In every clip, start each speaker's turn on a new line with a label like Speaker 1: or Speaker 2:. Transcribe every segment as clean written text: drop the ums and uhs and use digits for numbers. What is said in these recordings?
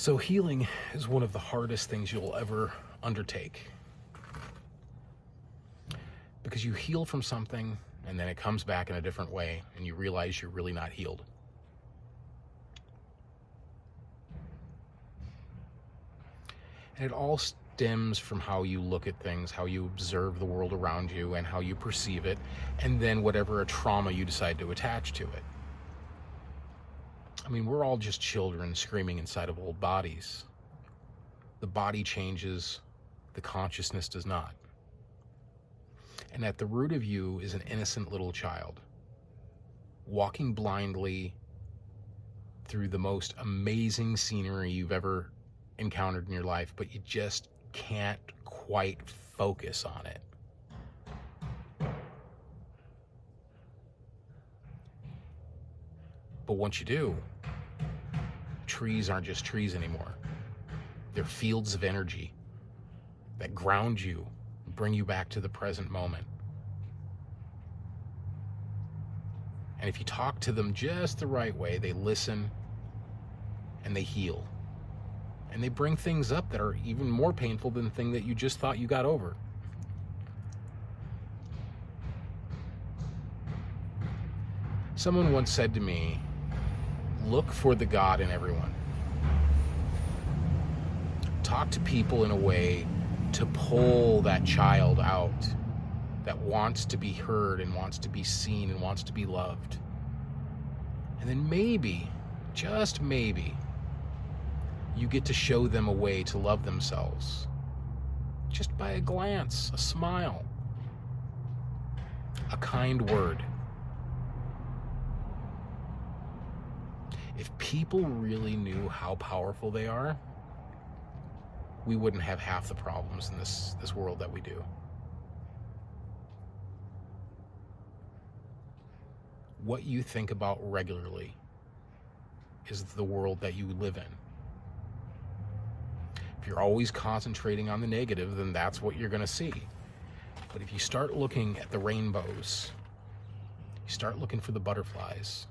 Speaker 1: So healing is one of the hardest things you'll ever undertake, because you heal from something and then it comes back in a different way and you realize you're really not healed. And it all stems from how you look at things, how you observe the world around you, and how you perceive it, and then whatever a trauma you decide to attach to it. I mean, we're all just children screaming inside of old bodies. The body changes, the consciousness does not. And at the root of you is an innocent little child, walking blindly through the most amazing scenery you've ever encountered in your life, but you just can't quite focus on it. But once you do, trees aren't just trees anymore. They're fields of energy that ground you, bring you back to the present moment. And if you talk to them just the right way, they listen and they heal. And they bring things up that are even more painful than the thing that you just thought you got over. Someone once said to me, look for the God in everyone. Talk to people in a way to pull that child out that wants to be heard and wants to be seen and wants to be loved. And then maybe, just maybe, you get to show them a way to love themselves. Just by a glance, a smile, a kind word. If people really knew how powerful they are, we wouldn't have half the problems in this world that we do. What you think about regularly is the world that you live in. If you're always concentrating on the negative, then that's what you're going to see. But if you start looking at the rainbows, you start looking for the butterflies,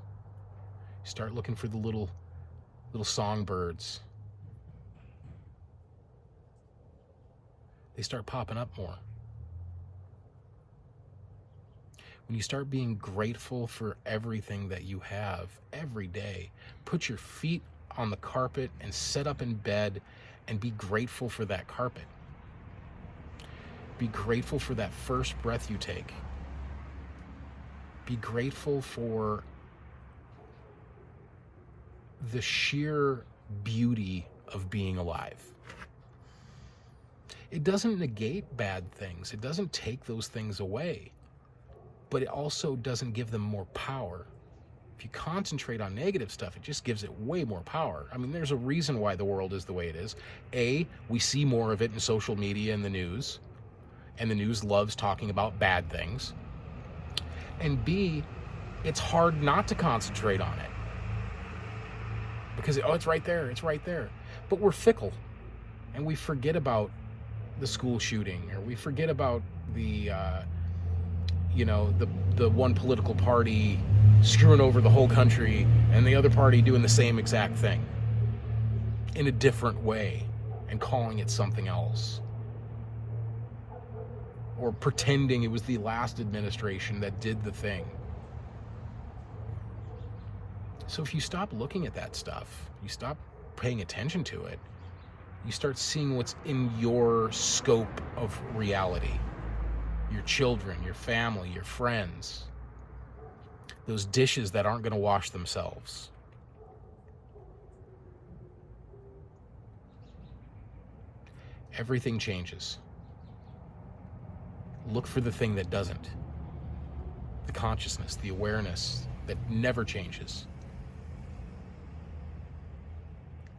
Speaker 1: you start looking for the little songbirds, they start popping up more. When you start being grateful for everything that you have every day, put your feet on the carpet and sit up in bed and be grateful for that carpet. Be grateful for that first breath you take. Be grateful for the sheer beauty of being alive. It doesn't negate bad things. It doesn't take those things away. But it also doesn't give them more power. If you concentrate on negative stuff, it just gives it way more power. I mean, there's a reason why the world is the way it is. A, we see more of it in social media and the news, and the news loves talking about bad things. And B, it's hard not to concentrate on it. Because, it's right there, it's right there. But we're fickle, and we forget about the school shooting, or we forget about the one political party screwing over the whole country and the other party doing the same exact thing in a different way and calling it something else, or pretending it was the last administration that did the thing. So if you stop looking at that stuff, you stop paying attention to it, you start seeing what's in your scope of reality. Your children, your family, your friends. Those dishes that aren't going to wash themselves. Everything changes. Look for the thing that doesn't. The consciousness, the awareness that never changes.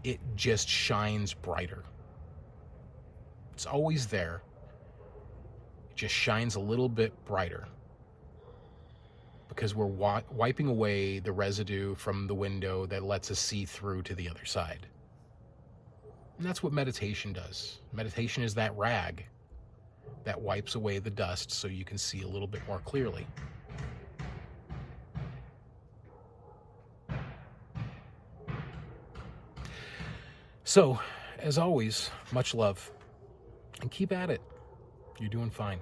Speaker 1: It just shines brighter. It's always there. It just shines a little bit brighter because we're wiping away the residue from the window that lets us see through to the other side. And that's what meditation does. Meditation is that rag that wipes away the dust so you can see a little bit more clearly. So, as always, much love and keep at it. You're doing fine.